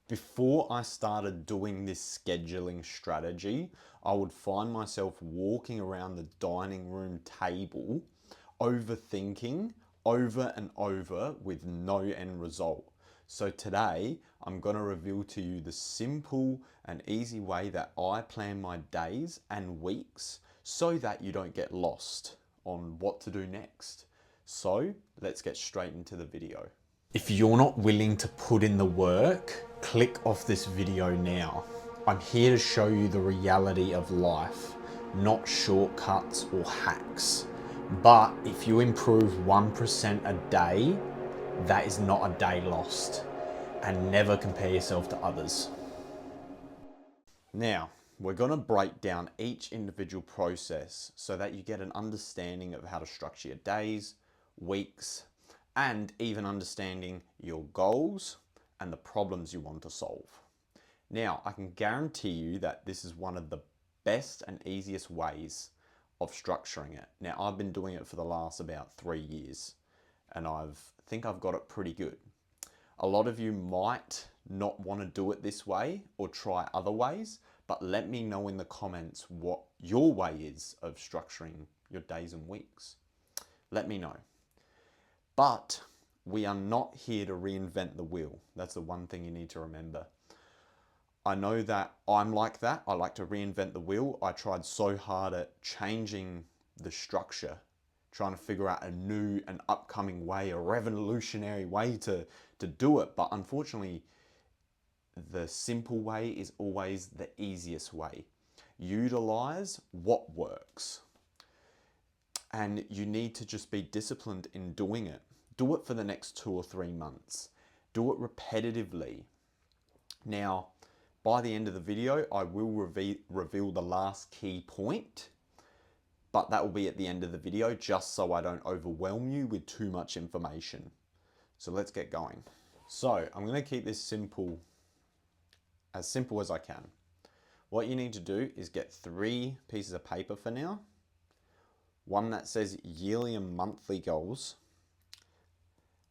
Before I started doing this scheduling strategy, I would find myself walking around the dining room table, overthinking over and over with no end result. So today, I'm going to reveal to you the simple and easy way that I plan my days and weeks so that you don't get lost on what to do next. So let's get straight into the video. If you're not willing to put in the work, click off this video now. I'm here to show you the reality of life, not shortcuts or hacks. But if you improve 1% a day, that is not a day lost. And never compare yourself to others. Now, we're going to break down each individual process so that you get an understanding of how to structure your days, weeks, and even understanding your goals and the problems you want to solve. Now, I can guarantee you that this is one of the best and easiest ways of structuring it. Now, I've been doing it for the last about 3 years, and I think I've got it pretty good. A lot of you might not want to do it this way or try other ways, but let me know in the comments what your way is of structuring your days and weeks. Let me know. But we are not here to reinvent the wheel. That's the one thing you need to remember. I know that I'm like that. I like to reinvent the wheel. I tried so hard at changing the structure, trying to figure out a new and upcoming way, a revolutionary way to do it. But unfortunately, the simple way is always the easiest way. Utilize what works. And you need to just be disciplined in doing it. Do it for the next 2 or 3 months. Do it repetitively. Now, by the end of the video, I will reveal the last key point, but that will be at the end of the video just so I don't overwhelm you with too much information. So let's get going. So I'm going to keep this simple as I can. What you need to do is get 3 pieces of paper for now. One that says yearly and monthly goals,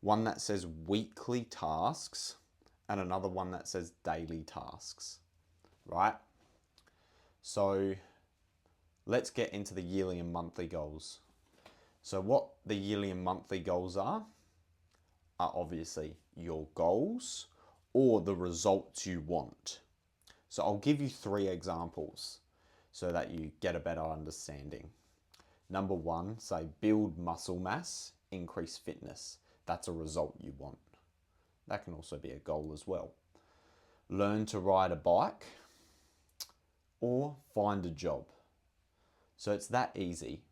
one that says weekly tasks, and another one that says daily tasks, right? So let's get into the yearly and monthly goals. So what the yearly and monthly goals are obviously your goals or the results you want. So I'll give you 3 examples so that you get a better understanding. Number 1, say build muscle mass, increase fitness. That's a result you want. That can also be a goal as well. Learn to ride a bike or find a job. So it's that easy.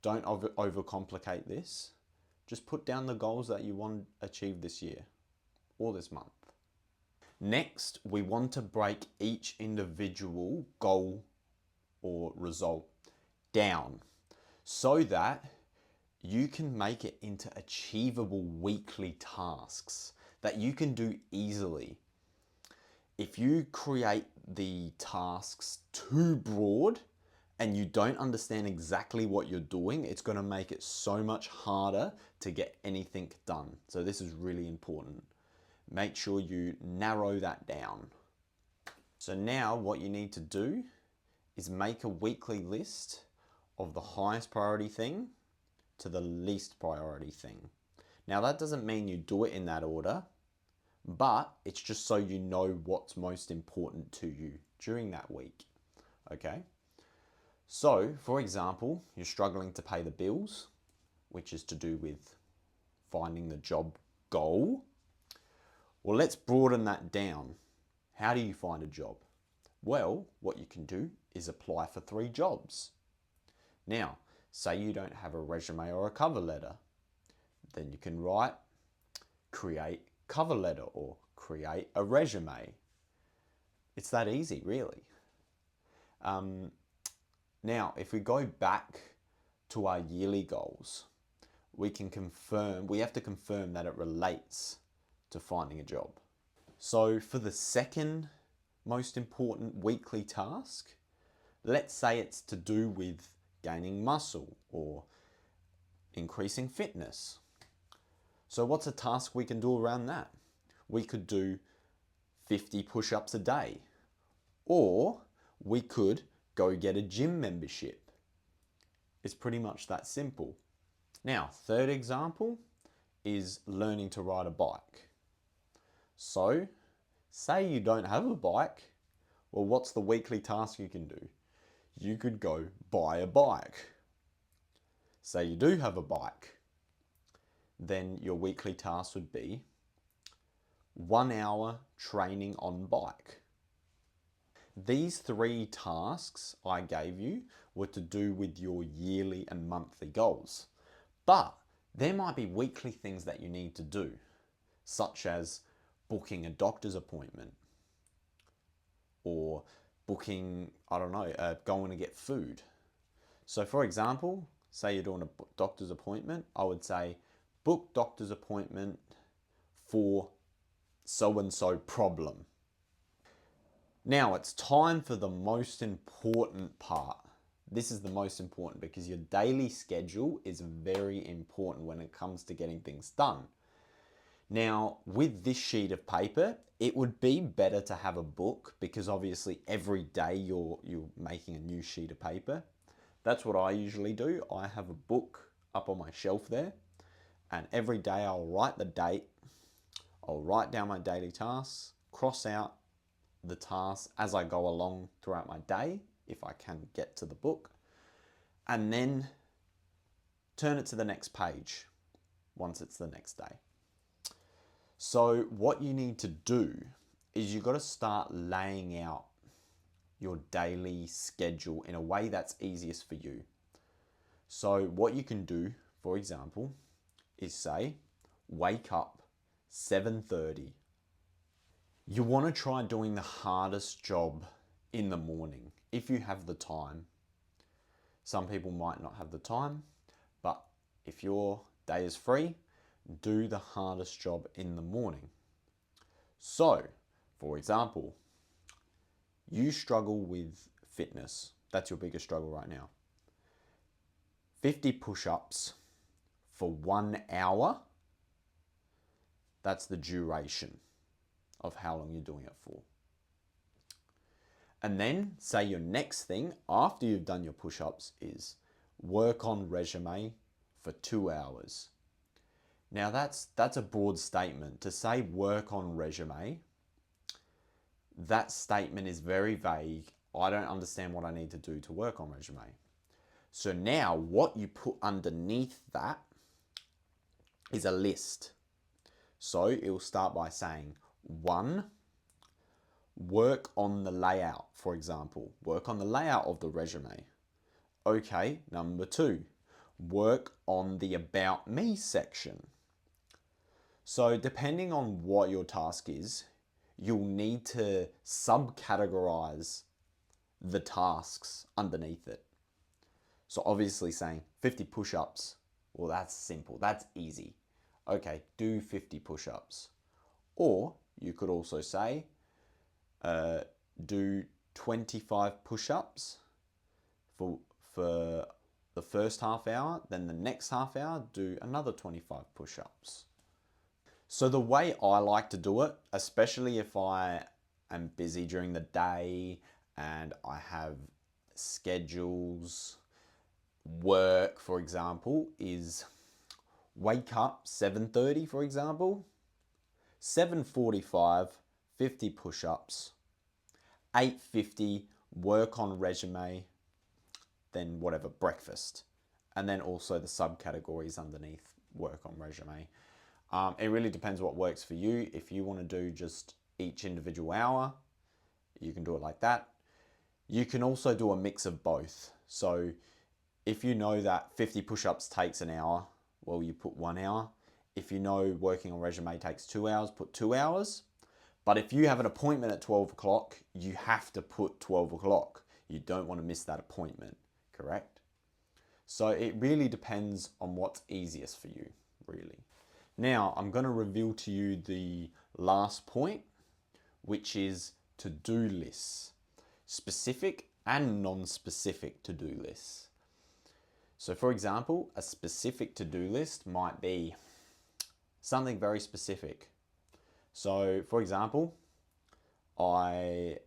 Don't overcomplicate this. Just put down the goals that you want to achieve this year or this month. Next, we want to break each individual goal or result down so that you can make it into achievable weekly tasks that you can do easily. If you create the tasks too broad and you don't understand exactly what you're doing, it's going to make it so much harder to get anything done. So this is really important. Make sure you narrow that down. So now what you need to do is make a weekly list of the highest priority thing to the least priority thing. Now that doesn't mean you do it in that order, but it's just so you know what's most important to you during that week, okay? So, for example, you're struggling to pay the bills, which is to do with finding the job goal. Well, let's broaden that down. How do you find a job? Well, what you can do is apply for 3 jobs. Now, say you don't have a resume or a cover letter, then you can write, create cover letter or create a resume. It's that easy, really. Now, if we go back to our yearly goals, we have to confirm that it relates to finding a job. So for the second most important weekly task, let's say it's to do with gaining muscle or increasing fitness. So what's a task we can do around that? We could do 50 push-ups a day. Or we could go get a gym membership. It's pretty much that simple. Now, third example is learning to ride a bike. So, say you don't have a bike, well, what's the weekly task you can do? You could go buy a bike. Say you do have a bike, then your weekly task would be 1 hour training on bike. These 3 tasks I gave you were to do with your yearly and monthly goals. But there might be weekly things that you need to do, such as booking a doctor's appointment or booking, going to get food. So for example, say you're doing a doctor's appointment, I would say book doctor's appointment for so-and-so problem. Now it's time for the most important part. This is the most important because your daily schedule is very important when it comes to getting things done. Now, with this sheet of paper, it would be better to have a book because obviously every day you're making a new sheet of paper. That's what I usually do. I have a book up on my shelf there, and every day I'll write the date, I'll write down my daily tasks, cross out the tasks as I go along throughout my day, if I can get to the book, and then turn it to the next page once it's the next day. So what you need to do is you've got to start laying out your daily schedule in a way that's easiest for you. So what you can do, for example, is say, wake up 7:30. You want to try doing the hardest job in the morning if you have the time. Some people might not have the time, but if your day is free, do the hardest job in the morning. So, for example, you struggle with fitness. That's your biggest struggle right now. 50 push-ups for 1 hour. That's the duration of how long you're doing it for. And then say your next thing after you've done your push-ups is work on resume for 2 hours. Now that's a broad statement. To say work on resume, that statement is very vague. I don't understand what I need to do to work on resume. So now what you put underneath that is a list. So it will start by saying 1, work on the layout, for example. Work on the layout of the resume. Okay, number 2, work on the about me section. So depending on what your task is, you'll need to subcategorize the tasks underneath it. So obviously saying 50 push-ups, well, that's simple, that's easy. Okay, do 50 push-ups. Or you could also say, do 25 push-ups for the first half hour, then the next half hour, do another 25 push-ups. So the way I like to do it, especially if I am busy during the day and I have schedules, work, for example, is wake up 7:30, for example, 7:45, 50 push-ups, 8:50, work on resume, then whatever, breakfast. And then also the subcategories underneath work on resume. It really depends what works for you. If you want to do just each individual hour, you can do it like that. You can also do a mix of both. So if you know that 50 push-ups takes an hour, well, you put 1 hour. If you know working on resume takes 2 hours, put 2 hours. But if you have an appointment at 12 o'clock, you have to put 12 o'clock. You don't want to miss that appointment, correct? So it really depends on what's easiest for you, really. Now, I'm going to reveal to you the last point, which is to-do lists. Specific and non-specific to-do lists. So for example, a specific to-do list might be something very specific. So for example, I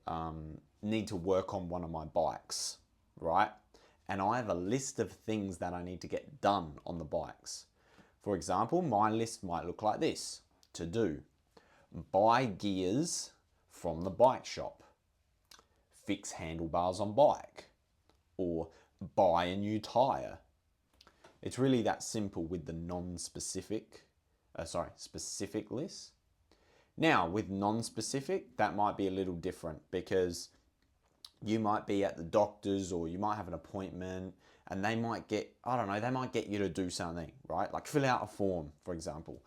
need to work on one of my bikes, right? And I have a list of things that I need to get done on the bikes. For example, my list might look like this. To do: buy gears from the bike shop, fix handlebars on bike, or buy a new tire. It's really that simple with the specific list. Now, with non-specific, that might be a little different because you might be at the doctor's or you might have an appointment and they might get, I don't know, they might get you to do something, right? Like fill out a form, for example.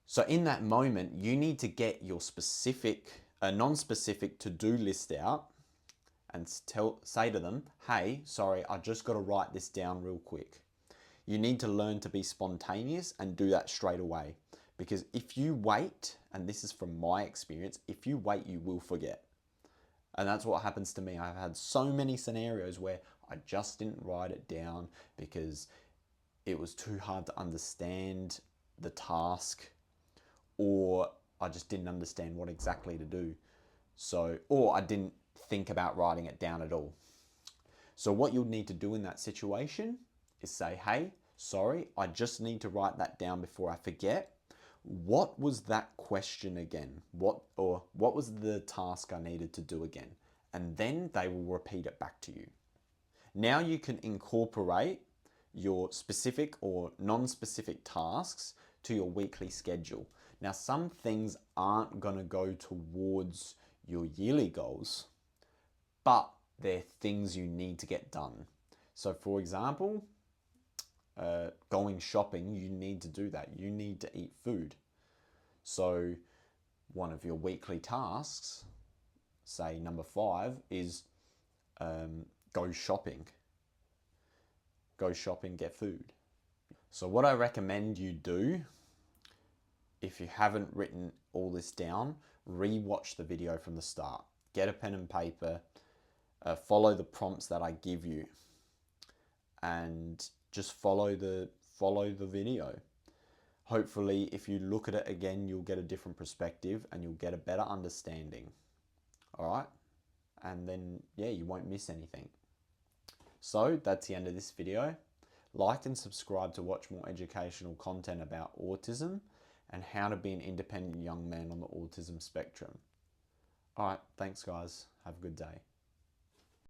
So in that moment, you need to get your non-specific to-do list out and say to them, hey, sorry, I just got to write this down real quick. You need to learn to be spontaneous and do that straight away. Because if you wait, and this is from my experience, if you wait, you will forget. And that's what happens to me. I've had so many scenarios where I just didn't write it down because it was too hard to understand the task, or I just didn't understand what exactly to do. Or I didn't think about writing it down at all. So what you'll need to do in that situation is say, hey, sorry, I just need to write that down before I forget. What was that question again? What was the task I needed to do again? And then they will repeat it back to you. Now you can incorporate your specific or non-specific tasks to your weekly schedule. Now, some things aren't going to go towards your yearly goals, but they're things you need to get done. So for example, going shopping, you need to do that. You need to eat food. So one of your weekly tasks, say number 5, is go shopping. Go shopping, get food. So what I recommend you do, if you haven't written all this down, re-watch the video from the start. Get a pen and paper, follow the prompts that I give you, and just follow the video. Hopefully, if you look at it again, you'll get a different perspective and you'll get a better understanding. All right? And then, yeah, you won't miss anything. So that's the end of this video. Like and subscribe to watch more educational content about autism and how to be an independent young man on the autism spectrum. All right, thanks guys. Have a good day.